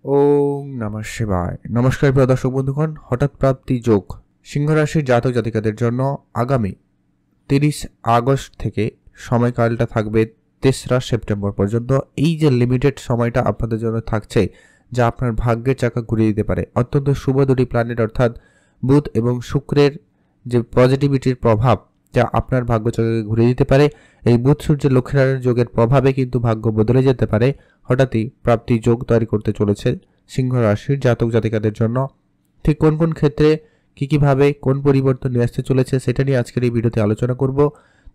ওম নমঃ শিবায়। নমস্কার প্রিয় দর্শক বন্ধুগণ, হঠাৎ প্রাপ্তি যোগ সিংহ রাশির জাতক জাতিকাদের জন্য আগামী 30 আগস্ট থেকে সময়কালটা থাকবে 3রা সেপ্টেম্বর পর্যন্ত। এই যে লিমিটেড সময়টা আপনাদের জন্য থাকছে, যা আপনার ভাগ্যের চাকা ঘুরিয়ে দিতে পারে। অত্যন্ত শুভ দুটি প্ল্যানেট অর্থাৎ বুধ এবং শুক্রের যে পজিটিভিটির প্রভাব, যা আপনার ভাগ্য চাকাকে ঘুরিয়ে দিতে পারে। এই বুধ সূর্যের লক্ষ্মীনারায়ণ যোগের প্রভাবে কিন্তু ভাগ্য বদলে যেতে পারে। হঠাৎই প্রাপ্তি যোগ তৈরি করতে চলেছে সিংহ রাশির জাতক জাতিকাদের জন্য। ঠিক কোন কোন ক্ষেত্রে কিভাবে কোন পরিবর্তন নিয়ে আসতে চলেছে সেটা নিয়ে আজকের এই ভিডিওতে আলোচনা করব।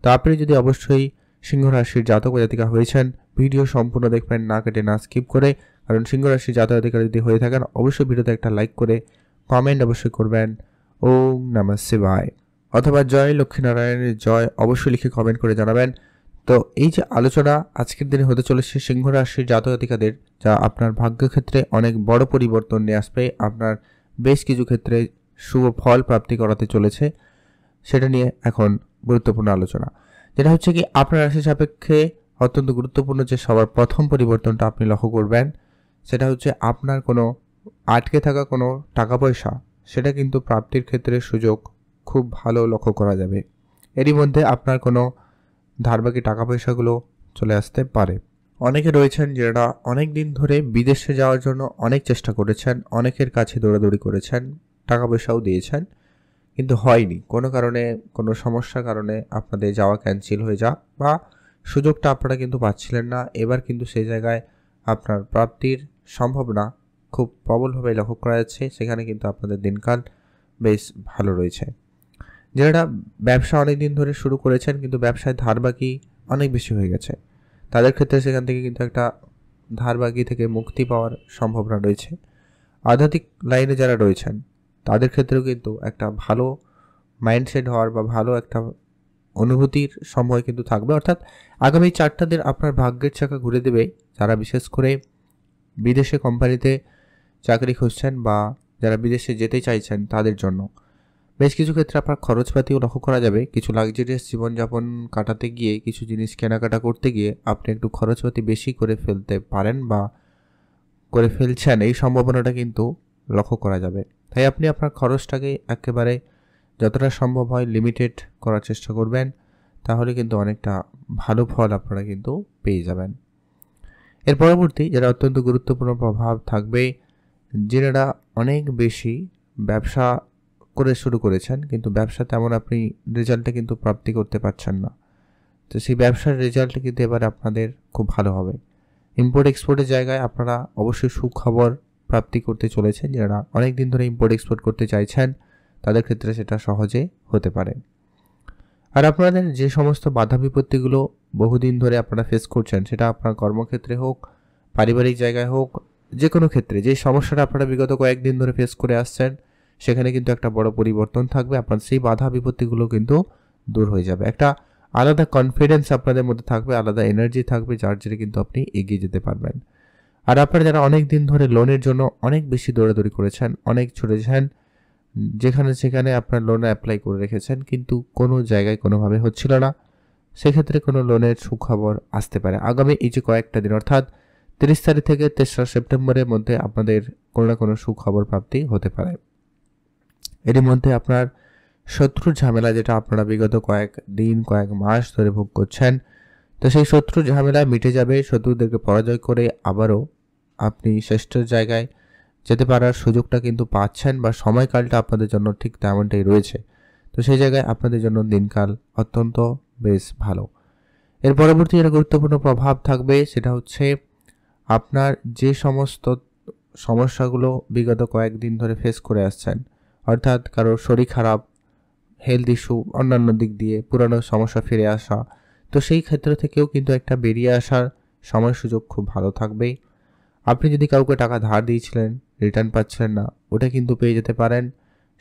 তো আপনি যদি অবশ্যই সিংহ রাশির জাতক জাতিকা হয়েছেন, ভিডিও সম্পূর্ণ দেখবেন, না কেটে না স্কিপ করে। কারণ সিংহ রাশির জাতক জাতিকা যদি হয়ে থাকেন, অবশ্যই ভিডিওতে একটা লাইক করে কমেন্ট অবশ্যই করবেন ওম নমঃ শিবায় অথবা জয় লক্ষ্মীনারায়ণের জয় অবশ্যই লিখে কমেন্ট করে জানাবেন। তো এই যে আলোচনা আজকের দিনে হতে চলেছে সিংহ রাশির জাতক জাতিকাদের, যা আপনার ভাগ্যক্ষেত্রে অনেক বড় পরিবর্তন নিয়ে আসবে, আপনার বেশ কিছু ক্ষেত্রে শুভ ফল প্রাপ্তি করাতে চলেছে, সেটা নিয়ে এখন গুরুত্বপূর্ণ আলোচনা। যেটা হচ্ছে কি, আপনার রাশি সাপেক্ষে অত্যন্ত গুরুত্বপূর্ণ যে সবার প্রথম পরিবর্তনটা আপনি লক্ষ্য করবেন, সেটা হচ্ছে আপনার কোনো আটকে থাকা কোনো টাকা পয়সা, সেটা কিন্তু প্রাপ্তির ক্ষেত্রে সুযোগ খুব ভালো লক্ষ্য করা যাবে। এরই মধ্যে আপনার কোনো ধারবাকি টাকা পয়সাগুলো চলে আসতে পারে। অনেকে রয়েছেন যারা অনেক দিন ধরে বিদেশে যাওয়ার জন্য অনেক চেষ্টা করেছেন, অনেকের কাছে দৌড়াদৌড়ি করেছেন, টাকা পয়সাও দিয়েছেন, কিন্তু হয়নি। কোনো কারণে, কোনো সমস্যার কারণে আপনাদের যাওয়া ক্যান্সেল হয়ে যা বা সুযোগটা আপনারা কিন্তু পাচ্ছিলেন না। এবার কিন্তু সেই জায়গায় আপনার প্রাপ্তির সম্ভাবনা খুব প্রবলভাবে লক্ষ্য করা যাচ্ছে। সেখানে কিন্তু আপনাদের দিনকাল বেশ ভালো রয়েছে। যারা ব্যবসা অনেক দিন ধরে শুরু করেছেন কিন্তু ব্যবসায় ধারবাকি অনেক বেশি হয়ে গেছে, তাদের ক্ষেত্রে সেখান থেকে কিন্তু একটা ধারবাকি থেকে মুক্তি পাওয়ার সম্ভাবনা রয়েছে। আধ্যাত্মিক লাইনে যারা রয়েছেন তাদের ক্ষেত্রেও কিন্তু একটা ভালো মাইন্ডসেট হওয়ার বা ভালো একটা অনুভূতির সময় কিন্তু থাকবে। অর্থাৎ আগামী 4টা দিন আপনার ভাগ্যের চাকা ঘুরে দেবে যারা বিশেষ করে বিদেশে কোম্পানিতে চাকরি খুঁজছেন বা যারা বিদেশে যেতে চাইছেন তাদের জন্য। বেশ কিছু ক্ষেত্রে আপনার খরচপাতিও লক্ষ্য করা যাবে। কিছু লাক্সারিয়াস জীবনযাপন কাটাতে গিয়ে, কিছু জিনিস কেনাকাটা করতে গিয়ে আপনি একটু খরচপাতি বেশি করে ফেলতে পারেন বা করে ফেলছেন, এই সম্ভাবনাটা কিন্তু লক্ষ্য করা যাবে। তাই আপনি আপনার খরচটাকে একেবারে যতটা সম্ভব হয় লিমিটেড করার চেষ্টা করবেন, তাহলে কিন্তু অনেকটা ভালো ফল আপনারা কিন্তু পেয়ে যাবেন। এর পরবর্তী যারা অত্যন্ত গুরুত্বপূর্ণ প্রভাব থাকবে, যারা অনেক বেশি ব্যবসা করে শুরু করেছেন কিন্তু ব্যবসা তেমন আপনি রেজাল্টটা কিন্তু প্রাপ্তি করতে পারছেন না, তো সেই ব্যবসার রেজাল্ট কিন্তু এবার আপনাদের খুব ভালো হবে। ইম্পোর্ট এক্সপোর্টের জায়গায় আপনারা অবশ্যই সুখবর প্রাপ্তি করতে চলেছেন। যারা অনেক দিন ধরে ইম্পোর্ট এক্সপোর্ট করতে চাইছেন তাদের ক্ষেত্রে সেটা সহজে হতে পারে। আর আপনাদের যে সমস্ত বাধা বিপত্তিগুলো বহুদিন ধরে আপনারা ফেস করছেন, সেটা আপনার কর্মক্ষেত্রে হোক, পারিবারিক জায়গায় হোক, যে কোনো ক্ষেত্রে যে সমস্যাটা আপনারা বিগত কয়েকদিন ধরে ফেস করে আসছেন, সেখানে কিন্তু একটা বড় পরিবর্তন থাকবে। আপনার সেই বাধা বিপত্তিগুলো কিন্তু দূর হয়ে যাবে। একটা আলাদা কনফিডেন্স আপনাদের মধ্যে থাকবে, আলাদা এনার্জি থাকবে, যার জেরে কিন্তু আপনি এগিয়ে যেতে পারবেন। আর আপনারা যারা অনেক দিন ধরে লোনের জন্য অনেক বেশি দৌড়াদৌড়ি করেছেন, অনেক ছুটেছেন, যেখানে সেখানে আপনার লোন অ্যাপ্লাই করে রেখেছেন কিন্তু কোনো জায়গায় কোনোভাবে হচ্ছিল না, সেক্ষেত্রে কোনো লোনের সুখবর আসতে পারে আগামী এই যে কয়েকটা দিন, অর্থাৎ 30 তারিখ থেকে 3রা সেপ্টেম্বরের মধ্যে আপনাদের কোনো না কোনো সুখবর প্রাপ্তি হতে পারে। এর মধ্যে আপনার শত্রুর ঝামেলা, যেটা আপনারা বিগত কয়েক দিন কয়েক মাস ধরে ভোগ করছেন, তো সেই শত্রুর ঝামেলা মিটে যাবে। শত্রুদেরকে পরাজয় করে আবারও আপনি শ্রেষ্ঠ জায়গায় যেতে পারার সুযোগটা কিন্তু পাচ্ছেন, বা সময়কালটা আপনাদের জন্য ঠিক তেমনটাই রয়েছে। তো সেই জায়গায় আপনাদের জন্য দিনকাল অত্যন্ত বেশ ভালো। এর পরবর্তী যেটা গুরুত্বপূর্ণ প্রভাব থাকবে সেটা হচ্ছে আপনার যে সমস্ত সমস্যাগুলো বিগত কয়েকদিন ধরে ফেস করে আসছেন, অর্থাৎ কারোর শরীর খারাপ, হেলথ ইস্যু, অন্যান্য দিক দিয়ে পুরানো সমস্যা ফিরে আসা, তো সেই ক্ষেত্র থেকেও কিন্তু একটা বেরিয়ে আসার সময় সুযোগ খুব ভালো থাকবে। আপনি যদি কাউকে টাকা ধার দিয়েছিলেন, রিটার্ন পাচ্ছিলেন না, ওটা কিন্তু পেয়ে যেতে পারেন।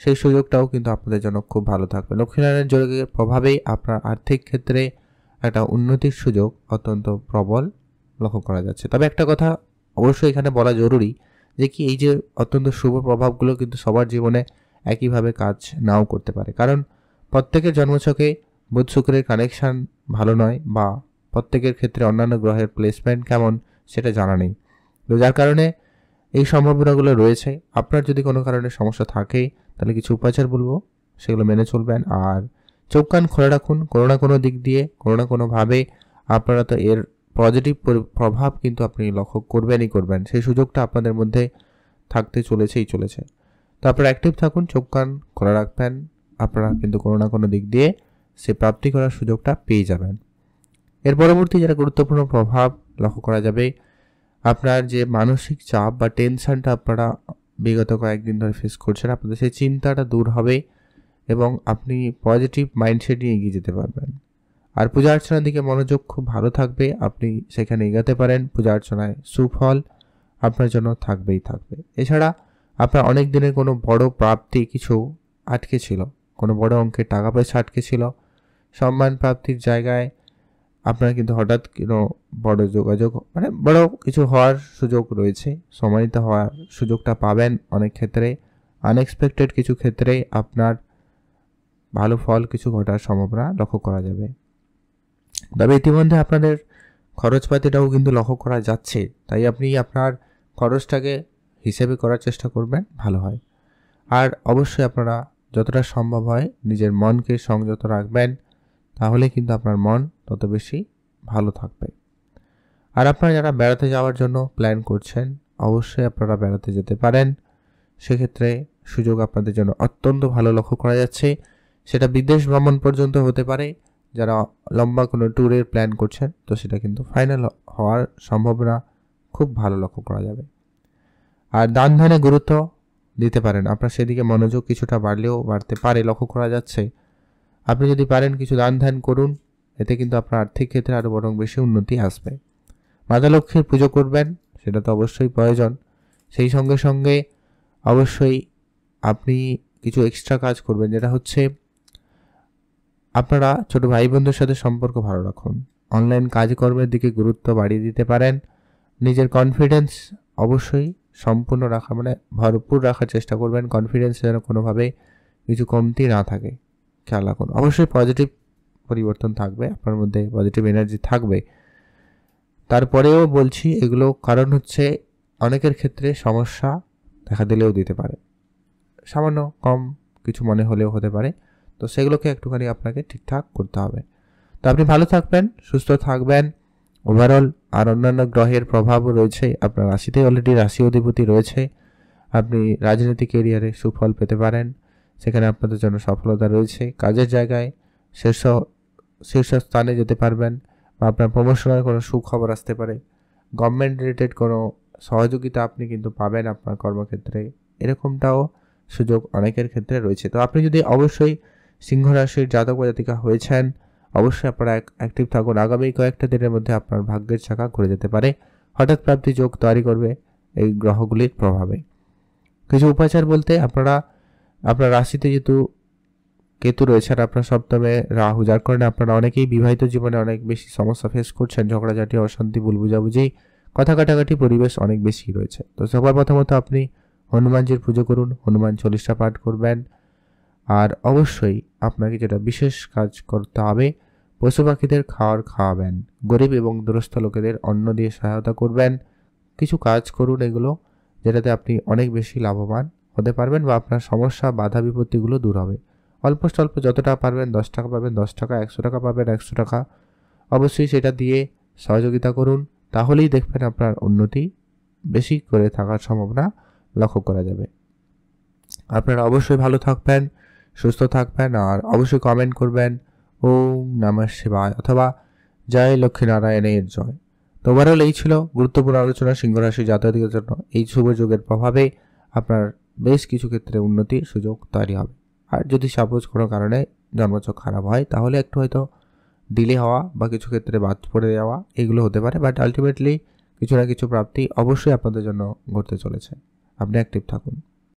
সেই সুযোগটাও কিন্তু আপনাদের জন্য খুব ভালো থাকবে। লক্ষ্মীনারায়ণ যোগের প্রভাবেই আপনার আর্থিক ক্ষেত্রে একটা উন্নতির সুযোগ অত্যন্ত প্রবল লক্ষ্য করা যাচ্ছে। তবে একটা কথা অবশ্যই এখানে বলা জরুরি, যে কি এই যে অত্যন্ত শুভ প্রভাবগুলো কিন্তু সবার জীবনে একইভাবে কাজ নাও করতে পারে। কারণ প্রত্যেকের জন্মছকে বুধ শুক্রের কানেকশান ভালো নয়, বা প্রত্যেকের ক্ষেত্রে অন্যান্য গ্রহের প্লেসমেন্ট কেমন সেটা জানা নেই। তো যার কারণে এই সম্ভাবনাগুলো রয়েছে। আপনার যদি কোনো কারণে সমস্যা থাকে তাহলে কিছু উপাচার বলবো, সেগুলো মেনে চলবেন। আর চোখ কান খোলা রাখুন, কোনো না কোনো দিক দিয়ে কোনো না কোনোভাবে আপনারা তো এর পজিটিভ প্রভাব কিন্তু আপনি লক্ষ্য করবেনই করবেন। সেই সুযোগটা আপনাদের মধ্যে থাকতে চলেছে। তো আপনারা অ্যাক্টিভ থাকুন, চোখ কান খোলা রাখবেন, আপনারা কিন্তু কোনো না কোনো দিক দিয়ে সে প্রাপ্তি করার সুযোগটা পেয়ে যাবেন। এর পরবর্তী যেটা গুরুত্বপূর্ণ প্রভাব লক্ষ্য করা যাবে, আপনার যে মানসিক চাপ বা টেনশনটা আপনারা বিগত কয়েকদিন ধরে ফেস করছেন, আপনাদের সেই চিন্তাটা দূর হবে এবং আপনি পজিটিভ মাইন্ডসেট নিয়ে এগিয়ে যেতে পারবেন। আর পূজা অর্চনার দিকে মনোযোগ খুব ভালো থাকবে, আপনি সেখানে এগাতে পারেন। পূজা অর্চনায় সুফল আপনার জন্য থাকবে। এছাড়া আপনার অনেক দিনের কোনো বড় প্রাপ্তি কিছু আটকে ছিল, কোনো বড় অঙ্কের টাকা পয়সা আটকে ছিল, সম্মান প্রাপ্তির জায়গায় আপনার কিন্তু হঠাৎ কোনো বড় যোগাযোগ মানে বড় কিছু হওয়ার সুযোগ রয়েছে, সম্মানিত হওয়ার সুযোগটা পাবেন। অনেক ক্ষেত্রে আনএক্সপেক্টেড কিছু ক্ষেত্রে আপনার ভালো ফল কিছু ঘটার সম্ভাবনা লক্ষ্য করা যাবে। তবে ইতিমধ্যে আপনাদের খরচপাতিটাও কিন্তু লক্ষ্য করা যাচ্ছে, তাই আপনি আপনার খরচটাকে হিসেবে করার চেষ্টা করবেন, ভালো হয়। আর অবশ্যই আপনারা যতটা সম্ভব হয় নিজের মনকে সংযত রাখবেন, তাহলে কিন্তু আপনার মন তত বেশি ভালো থাকবে। আর আপনারা যারা বেড়াতে যাওয়ার জন্য প্ল্যান করছেন, অবশ্যই আপনারা বেড়াতে যেতে পারেন। সেক্ষেত্রে সুযোগ আপনাদের জন্য অত্যন্ত ভালো লক্ষ্য করা যাচ্ছে। সেটা বিদেশ ভ্রমণ পর্যন্ত হতে পারে। যারা লম্বা কোনো ট্যুরের প্ল্যান করছেন, তো সেটা কিন্তু ফাইনাল হওয়ার সম্ভাবনা খুব ভালো লক্ষ্য করা যাবে। আর দান ধ্যানে গুরুত্ব দিতে পারেন, আপনার সেদিকে মনোযোগ কিছুটা বাড়তে পারে লক্ষ্য করা যাচ্ছে। আপনি যদি পারেন কিছু দান ধ্যান করুন, এতে কিন্তু আপনার আর্থিক ক্ষেত্রে আরও বরং বেশি উন্নতি আসবে। মাতা লক্ষ্মীর পুজো করবেন, সেটা তো অবশ্যই প্রয়োজন। সেই সঙ্গে অবশ্যই আপনি কিছু এক্সট্রা কাজ করবেন, যেটা হচ্ছে আপনারা ছোট ভাই বোনদের সাথে সম্পর্ক ভালো রাখুন, অনলাইন কাজকর্মের দিকে গুরুত্ব বাড়িয়ে দিতে পারেন। নিজের কনফিডেন্স অবশ্যই সম্পূর্ণ রাখা মানে ভরপুর রাখার চেষ্টা করবেন, কনফিডেন্স যেন কোনোভাবে কিছু কমতি না থাকে খেয়াল রাখুন। অবশ্যই পজিটিভ পরিবর্তন থাকবে, আপনার মধ্যে পজিটিভ এনার্জি থাকবে। তারপরেও বলছি এগুলো কারণ হচ্ছে অনেকের ক্ষেত্রে সমস্যা দেখা দিলেও দিতে পারে, সামান্য কম কিছু মনে হলেও হতে পারে, তো সেগুলোকে একটুখানি আপনাকে ঠিকঠাক করতে হবে। তো আপনি ভালো থাকবেন, সুস্থ থাকবেন ওভারঅল। আর অন্যান্য গ্রহের প্রভাবও রয়েছে, আপনার রাশিতে অলরেডি রাশি অধিপতি রয়েছে। আপনি রাজনৈতিক এরিয়ারে সুফল পেতে পারেন, সেখানে আপনাদের জন্য সফলতা রয়েছে। কাজের জায়গায় শীর্ষ স্থানে যেতে পারবেন, বা আপনার প্রমোশনের কোনো সুখবর আসতে পারে। গভর্নমেন্ট রিলেটেড কোনো সহযোগিতা আপনি কিন্তু পাবেন আপনার কর্মক্ষেত্রে, এরকমটাও সুযোগ অনেকের ক্ষেত্রে রয়েছে। তো আপনি যদি অবশ্যই সিংহ রাশির জাতক বা জাতিকা হয়েছেন, অবশ্যই আপনারা অ্যাক্টিভ থাকুন। আগামী কয়েকটা দিনের মধ্যে আপনার ভাগ্যের চাকা ঘুরে যেতে পারে, হঠাৎ প্রাপ্তি যোগ তৈরি করবে এই গ্রহগুলির প্রভাবে। কিছু উপাচার বলতে আপনারা আপনার রাশিতে যেহেতু কেতু রয়েছে আর আপনার সপ্তমে রাহু, যার কারণে আপনারা অনেকেই বিবাহিত জীবনে অনেক বেশি সমস্যা ফেস করছেন, ঝগড়াঝাটি, অশান্তি, ভুল বুঝাবুঝি, কথা কাটাকাটি পরিবেশ অনেক বেশি রয়েছে। তো সবার প্রথমত আপনি হনুমানজির পুজো করুন, হনুমান চল্লিশা পাঠ করবেন। আর অবশ্যই আপনাকে যেটা বিশেষ কাজ করতে হবে, পশু পাখিদের খাওয়াবেন, গরিব এবং দুরস্থ লোকেদের অন্ন দিয়ে সহায়তা করবেন। কিছু কাজ করুন এগুলো, যেটাতে আপনি অনেক বেশি লাভবান হতে পারবেন বা আপনার সমস্যা বাধা বিপত্তিগুলো দূর হবে। অল্প স্বল্প যত টাকা পারবেন, 10 টাকা পারবেন 10 টাকা, 100 টাকা পাবেন 100 টাকা, অবশ্যই সেটা দিয়ে সহযোগিতা করুন। তাহলেই দেখবেন আপনার উন্নতি বেশি করে থাকার সম্ভাবনা লক্ষ্য করা যাবে। আপনারা অবশ্যই ভালো থাকবেন, সুস্থ থাকবেন, আর অবশ্যই কমেন্ট করবেন ওম নমঃ শিবায় অথবা জয় লক্ষ্মীনারায়ণের জয়। তো ওভারঅল এই ছিল গুরুত্বপূর্ণ আলোচনা সিংহ রাশি জাতকদের জন্য। এই শুভ যোগের প্রভাবে আপনার বেশ কিছু ক্ষেত্রে উন্নতির সুযোগ তৈরি হবে। আর যদি সাপোজ কোনো কারণে জন্মছক খারাপ হয়, তাহলে একটু হয়তো ডিলে হওয়া বা কিছু ক্ষেত্রে বাদ পড়ে যাওয়া এগুলো হতে পারে, বাট আলটিমেটলি কিছু না কিছু প্রাপ্তি অবশ্যই আপনাদের জন্য ঘটতে চলেছে। আপনি অ্যাক্টিভ থাকুন।